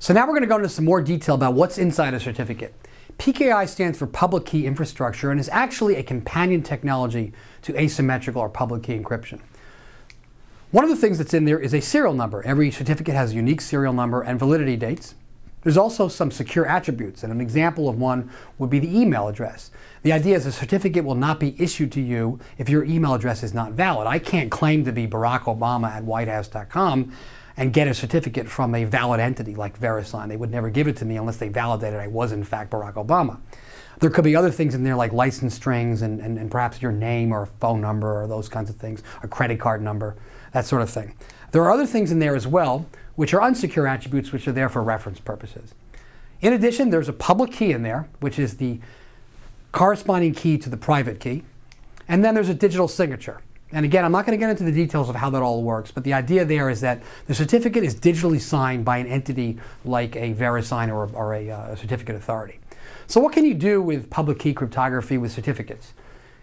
So now we're going to go into some more detail about what's inside a certificate. PKI stands for Public Key Infrastructure and is actually a companion technology to asymmetrical or public key encryption. One of the things that's in there is a serial number. Every certificate has a unique serial number and validity dates. There's also some secure attributes, and an example of one would be the email address. The idea is a certificate will not be issued to you if your email address is not valid. I can't claim to be Barack Obama at whitehouse.com and get a certificate from a valid entity like VeriSign. They would never give it to me unless they validated I was in fact Barack Obama. There could be other things in there like license strings and perhaps your name or phone number or those kinds of things, a credit card number, that sort of thing. There are other things in there as well, which are unsecure attributes, which are there for reference purposes. In addition, there's a public key in there, which is the corresponding key to the private key. And then there's a digital signature. And again, I'm not going to get into the details of how that all works, but the idea there is that the certificate is digitally signed by an entity like a VeriSign or a certificate authority. So what can you do with public key cryptography with certificates?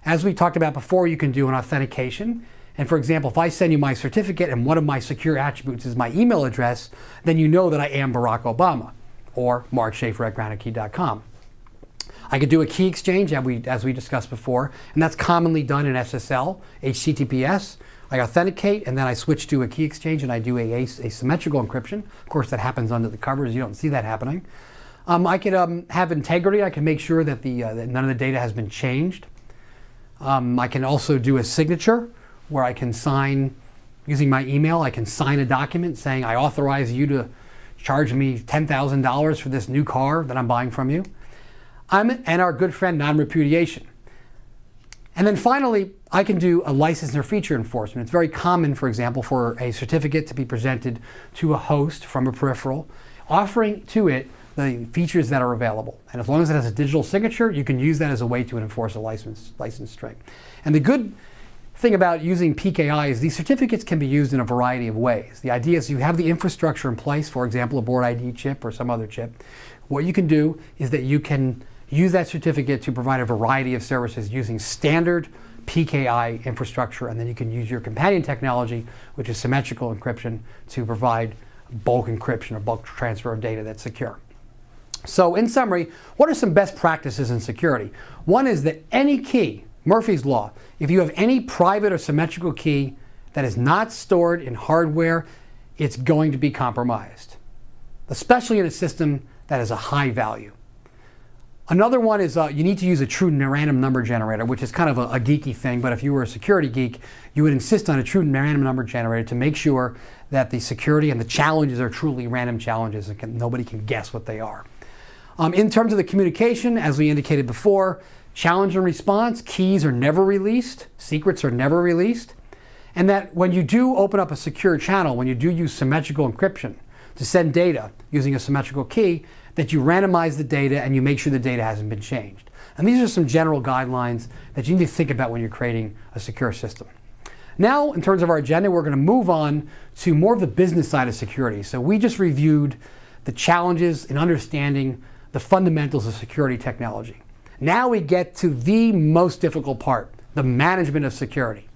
As we talked about before, you can do an authentication. And for example, if I send you my certificate and one of my secure attributes is my email address, then you know that I am Barack Obama or Mark Schaefer at GraniteKey.com. I could do a key exchange, as we discussed before, and that's commonly done in SSL, HTTPS. I authenticate, and then I switch to a key exchange, and I do a asymmetrical encryption. Of course, that happens under the covers. You don't see that happening. I could have integrity. I can make sure that, that none of the data has been changed. I can also do a signature, where I can sign, using my email, I can sign a document saying I authorize you to charge me $10,000 for this new car that I'm buying from you. And our good friend non-repudiation. And then finally, I can do a license or feature enforcement. It's very common, for example, for a certificate to be presented to a host from a peripheral, offering to it the features that are available. And as long as it has a digital signature, you can use that as a way to enforce a license string. And the good thing about using PKI is these certificates can be used in a variety of ways. The idea is you have the infrastructure in place, for example, a board ID chip or some other chip. What you can do is that you can use that certificate to provide a variety of services using standard PKI infrastructure, and then you can use your companion technology, which is symmetrical encryption, to provide bulk encryption or bulk transfer of data that's secure. So in summary, what are some best practices in security? One is that any key, Murphy's Law, if you have any private or symmetrical key that is not stored in hardware, it's going to be compromised, especially in a system that is a high value. Another one is you need to use a true random number generator, which is kind of a geeky thing, but if you were a security geek, you would insist on a true random number generator to make sure that the security and the challenges are truly random challenges and nobody can guess what they are. In terms of the communication, as we indicated before, challenge and response, keys are never released, secrets are never released, and that when you do open up a secure channel, when you do use symmetrical encryption to send data using a symmetrical key, that you randomize the data and you make sure the data hasn't been changed. And these are some general guidelines that you need to think about when you're creating a secure system. Now, in terms of our agenda, we're going to move on to more of the business side of security. So we just reviewed the challenges in understanding the fundamentals of security technology. Now we get to the most difficult part, the management of security.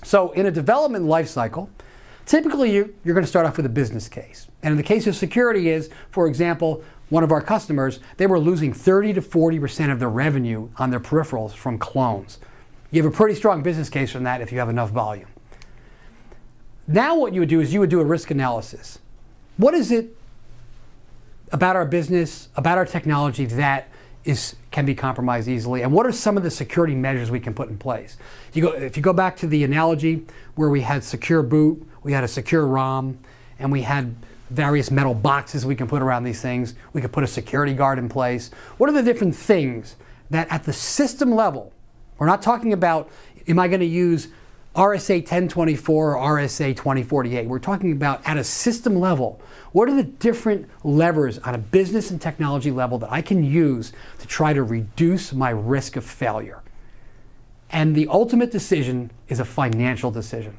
So in a development lifecycle, typically you're going to start off with a business case. And in the case of security is, for example, one of our customers, they were losing 30 to 40% of their revenue on their peripherals from clones. You have a pretty strong business case from that if you have enough volume. Now what you would do is you would do a risk analysis. What is it about our business, about our technology that can be compromised easily, and what are some of the security measures we can put in place? If you go back to the analogy where we had secure boot, we had a secure ROM, and we had various metal boxes we can put around these things, we could put a security guard in place. What are the different things that at the system level, we're not talking about, am I going to use RSA 1024 or RSA 2048? We're talking about at a system level, what are the different levers on a business and technology level that I can use to try to reduce my risk of failure? And the ultimate decision is a financial decision.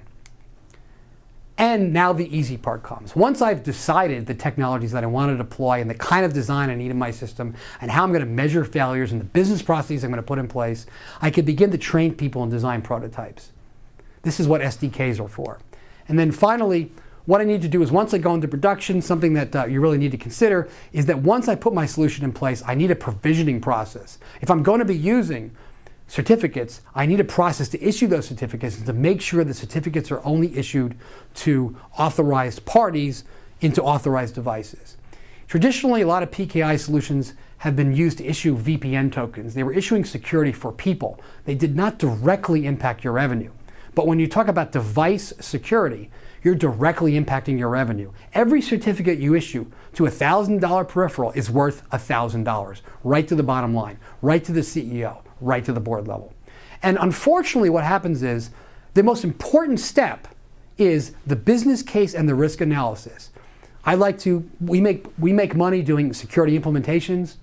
And now the easy part comes. Once I've decided the technologies that I want to deploy and the kind of design I need in my system and how I'm going to measure failures and the business processes I'm going to put in place, I can begin to train people and design prototypes. This is what SDKs are for. And then finally, what I need to do is once I go into production, something that you really need to consider is that once I put my solution in place, I need a provisioning process. If I'm going to be using certificates, I need a process to issue those certificates and to make sure the certificates are only issued to authorized parties into authorized devices. Traditionally, a lot of PKI solutions have been used to issue VPN tokens. They were issuing security for people. They did not directly impact your revenue. But when you talk about device security, you're directly impacting your revenue. Every certificate you issue to a $1,000 peripheral is worth $1,000, right to the bottom line, right to the CEO, right to the board level. And unfortunately, what happens is the most important step is the business case and the risk analysis. We make money doing security implementations,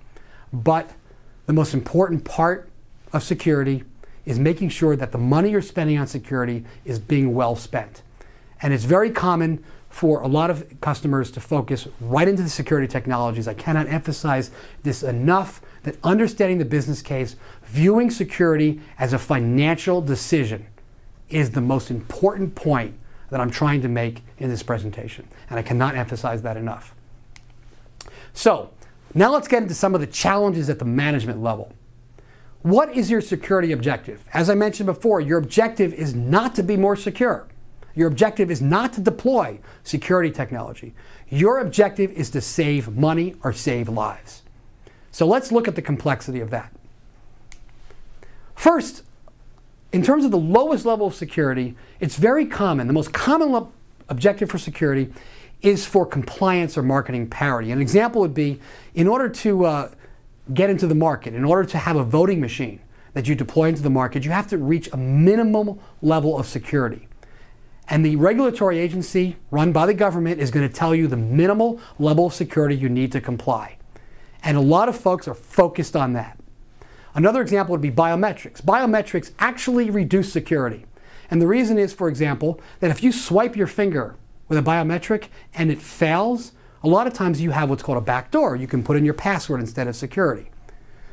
but the most important part of security is making sure that the money you're spending on security is being well spent. And it's very common for a lot of customers to focus right into the security technologies. I cannot emphasize this enough, that understanding the business case, viewing security as a financial decision is the most important point that I'm trying to make in this presentation. And I cannot emphasize that enough. So now let's get into some of the challenges at the management level. What is your security objective? As I mentioned before, your objective is not to be more secure. Your objective is not to deploy security technology. Your objective is to save money or save lives. So let's look at the complexity of that. First, in terms of the lowest level of security, it's very common. The most common objective for security is for compliance or marketing parity. An example would be, in order to get into the market, in order to have a voting machine that you deploy into the market, you have to reach a minimum level of security. And the regulatory agency run by the government is going to tell you the minimal level of security you need to comply. And a lot of folks are focused on that. Another example would be biometrics. Biometrics actually reduce security. And the reason is, for example, that if you swipe your finger with a biometric and it fails, a lot of times you have what's called a backdoor. You can put in your password instead of security.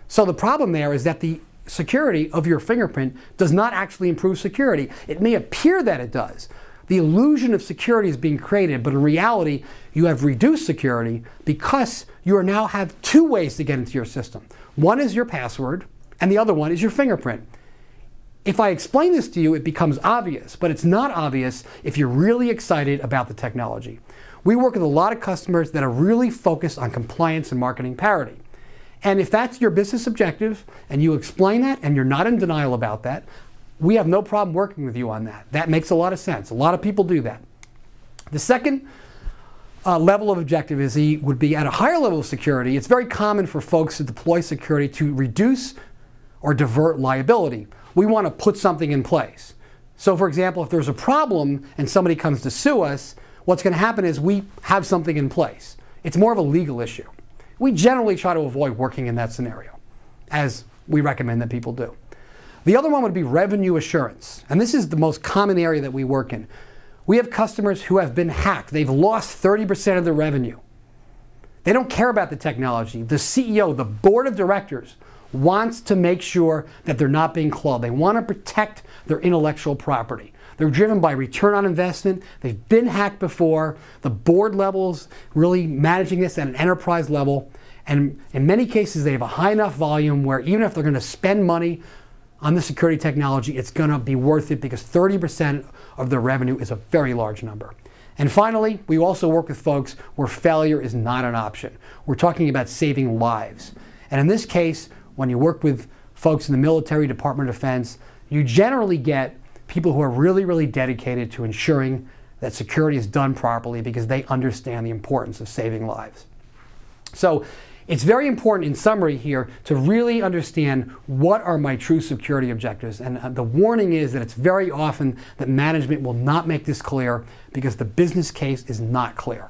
So the problem there is that the security of your fingerprint does not actually improve security. It may appear that it does. The illusion of security is being created, but in reality, you have reduced security because you now have two ways to get into your system. One is your password, and the other one is your fingerprint. If I explain this to you, it becomes obvious, but it's not obvious if you're really excited about the technology. We work with a lot of customers that are really focused on compliance and marketing parity. And if that's your business objective, and you explain that, and you're not in denial about that, we have no problem working with you on that. That makes a lot of sense. A lot of people do that. The second level of objective would be at a higher level of security. It's very common for folks to deploy security to reduce or divert liability. We want to put something in place. So for example, if there's a problem and somebody comes to sue us, what's going to happen is we have something in place. It's more of a legal issue. We generally try to avoid working in that scenario, as we recommend that people do. The other one would be revenue assurance. And this is the most common area that we work in. We have customers who have been hacked. They've lost 30% of their revenue. They don't care about the technology. The CEO, the board of directors, wants to make sure that they're not being clawed. They want to protect their intellectual property. They're driven by return on investment. They've been hacked before. The board level's really managing this at an enterprise level. And in many cases, they have a high enough volume where even if they're going to spend money on the security technology, it's going to be worth it because 30% of their revenue is a very large number. And finally, we also work with folks where failure is not an option. We're talking about saving lives. And in this case, when you work with folks in the military, Department of Defense, you generally get people who are really, really dedicated to ensuring that security is done properly because they understand the importance of saving lives. So it's very important in summary here to really understand what are my true security objectives. And the warning is that it's very often that management will not make this clear because the business case is not clear.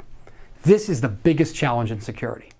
This is the biggest challenge in security.